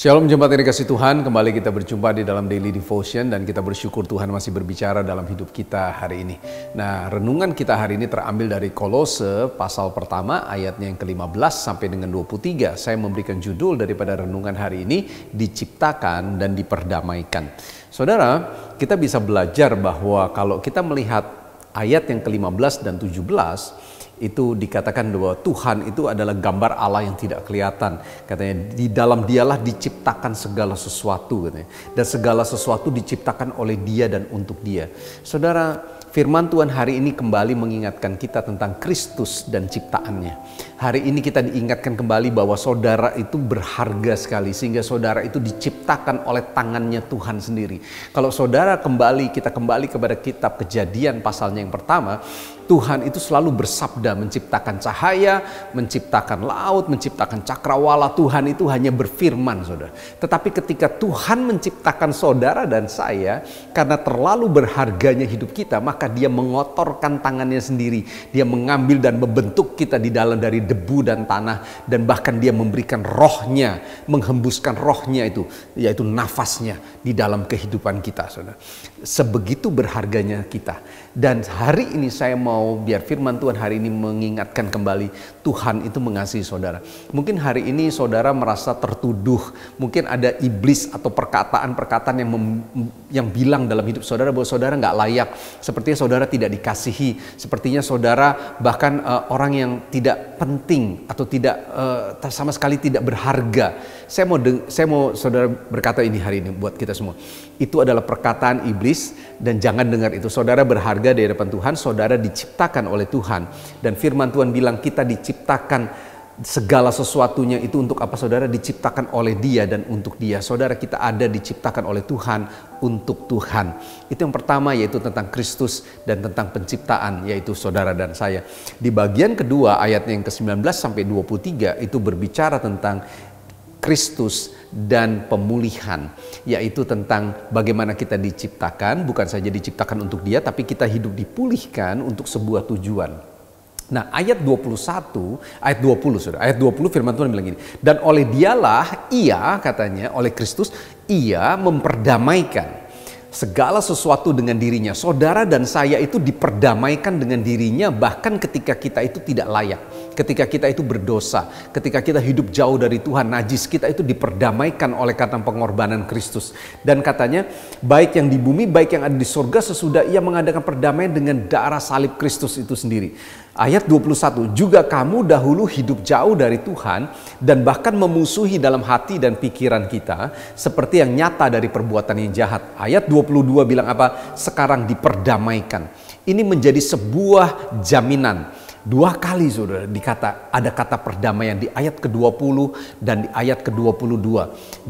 Shalom jemaat yang dikasih Tuhan, kembali kita berjumpa di dalam Daily Devotion dan kita bersyukur Tuhan masih berbicara dalam hidup kita hari ini. Nah, renungan kita hari ini terambil dari Kolose pasal pertama ayatnya yang ke-15 sampai dengan 23. Saya memberikan judul daripada renungan hari ini, diciptakan dan diperdamaikan. Saudara, kita bisa belajar bahwa kalau kita melihat ayat yang ke-15 dan 17, itu dikatakan bahwa Tuhan itu adalah gambar Allah yang tidak kelihatan. Katanya di dalam Dialah diciptakan segala sesuatu, katanya. Dan segala sesuatu diciptakan oleh Dia dan untuk Dia. Saudara, firman Tuhan hari ini kembali mengingatkan kita tentang Kristus dan ciptaannya. Hari ini kita diingatkan kembali bahwa saudara itu berharga sekali, sehingga saudara itu diciptakan oleh tangannya Tuhan sendiri. Kalau saudara kita kembali kepada kitab Kejadian pasalnya yang pertama, Tuhan itu selalu bersabda menciptakan cahaya, menciptakan laut, menciptakan cakrawala. Tuhan itu hanya berfirman, saudara. Tetapi ketika Tuhan menciptakan saudara dan saya, karena terlalu berharganya hidup kita, maka Dia mengotorkan tangannya sendiri. Dia mengambil dan membentuk kita di dalam dari debu dan tanah, dan bahkan Dia memberikan rohnya, menghembuskan rohnya itu, yaitu nafasnya di dalam kehidupan kita, saudara. Sebegitu berharganya kita. Dan hari ini saya mau biar firman Tuhan hari ini mengingatkan kembali Tuhan itu mengasihi saudara. Mungkin hari ini saudara merasa tertuduh, mungkin ada iblis atau perkataan-perkataan yang bilang dalam hidup saudara bahwa saudara nggak layak, sepertinya saudara tidak dikasihi, sepertinya saudara bahkan orang yang tidak penting atau tidak sama sekali tidak berharga. Saya mau saudara berkata ini hari ini buat kita semua. Itu adalah perkataan iblis dan jangan dengar itu. Saudara berharga di hadapan Tuhan, saudara diciptakan oleh Tuhan. Dan firman Tuhan bilang kita diciptakan segala sesuatunya itu untuk apa saudara? Diciptakan oleh Dia dan untuk Dia. Saudara, kita ada diciptakan oleh Tuhan untuk Tuhan. Itu yang pertama, yaitu tentang Kristus dan tentang penciptaan, yaitu saudara dan saya. Di bagian kedua ayatnya yang ke-19 sampai 23 itu berbicara tentang Kristus dan pemulihan, yaitu tentang bagaimana kita diciptakan, bukan saja diciptakan untuk Dia, tapi kita hidup dipulihkan untuk sebuah tujuan. Nah, ayat 21, ayat 20, saudara, ayat 20 firman Tuhan bilang gini, dan oleh Dialah, Ia katanya, oleh Kristus, Ia memperdamaikan segala sesuatu dengan dirinya. Saudara dan saya itu diperdamaikan dengan dirinya bahkan ketika kita itu tidak layak. Ketika kita itu berdosa, ketika kita hidup jauh dari Tuhan, najis, kita itu diperdamaikan oleh karena pengorbanan Kristus. Dan katanya, baik yang di bumi, baik yang ada di surga, sesudah Ia mengadakan perdamaian dengan darah salib Kristus itu sendiri. Ayat 21, juga kamu dahulu hidup jauh dari Tuhan dan bahkan memusuhi dalam hati dan pikiran kita seperti yang nyata dari perbuatan yang jahat. Ayat 22 bilang apa? Sekarang diperdamaikan. Ini menjadi sebuah jaminan. Dua kali saudara ada kata perdamaian di ayat ke-20 dan di ayat ke-22. 21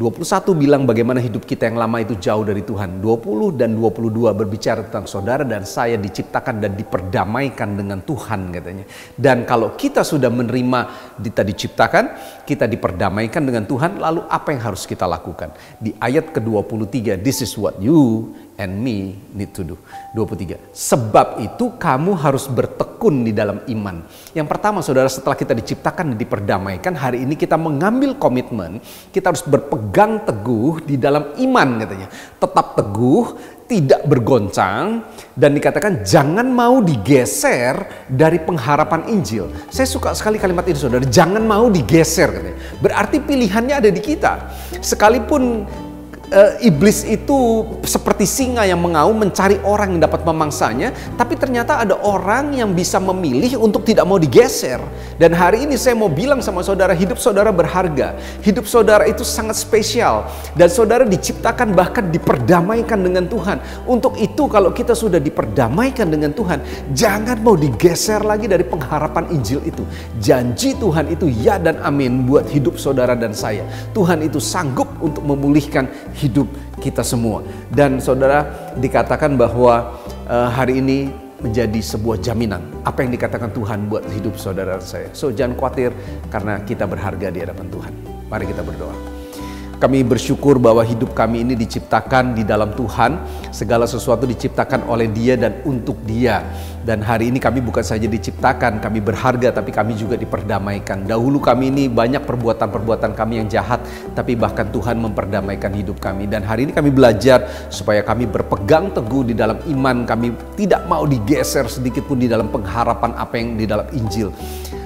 bilang bagaimana hidup kita yang lama itu jauh dari Tuhan. 20 dan 22 berbicara tentang saudara dan saya diciptakan dan diperdamaikan dengan Tuhan katanya. Dan kalau kita sudah menerima kita diciptakan, kita diperdamaikan dengan Tuhan, lalu apa yang harus kita lakukan? Di ayat ke-23, this is what you and me need to do. 23. Sebab itu kamu harus bertekun di dalam iman. Yang pertama saudara, setelah kita diciptakan dan diperdamaikan, hari ini kita mengambil komitmen, kita harus berpegang teguh di dalam iman katanya. Tetap teguh, tidak bergoncang, dan dikatakan jangan mau digeser dari pengharapan Injil. Saya suka sekali kalimat ini saudara, jangan mau digeser katanya. Berarti pilihannya ada di kita. Sekalipun iblis itu seperti singa yang mengaum mencari orang yang dapat memangsanya, tapi ternyata ada orang yang bisa memilih untuk tidak mau digeser. Dan hari ini saya mau bilang sama saudara, hidup saudara berharga, hidup saudara itu sangat spesial, dan saudara diciptakan bahkan diperdamaikan dengan Tuhan. Untuk itu kalau kita sudah diperdamaikan dengan Tuhan, jangan mau digeser lagi dari pengharapan Injil itu. Janji Tuhan itu ya dan amin buat hidup saudara dan saya. Tuhan itu sanggup untuk memulihkan hidup kita semua. Dan saudara, dikatakan bahwa hari ini menjadi sebuah jaminan apa yang dikatakan Tuhan buat hidup saudara saya. So jangan khawatir karena kita berharga di hadapan Tuhan. Mari kita berdoa. Kami bersyukur bahwa hidup kami ini diciptakan di dalam Tuhan. Segala sesuatu diciptakan oleh Dia dan untuk Dia. Dan hari ini kami bukan saja diciptakan, kami berharga, tapi kami juga diperdamaikan. Dahulu kami ini banyak perbuatan-perbuatan kami yang jahat, tapi bahkan Tuhan memperdamaikan hidup kami. Dan hari ini kami belajar supaya kami berpegang teguh di dalam iman. Kami tidak mau digeser sedikit pun di dalam pengharapan apa yang di dalam Injil.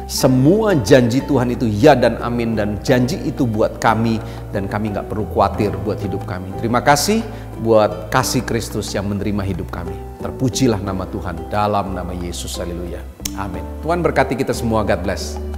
Semua janji Tuhan itu ya dan amin, dan janji itu buat kami, dan kami gak perlu khawatir buat hidup kami. Terima kasih buat kasih Kristus yang menerima hidup kami. Terpujilah nama Tuhan dalam nama Yesus. Haleluya. Amin. Tuhan berkati kita semua. God bless.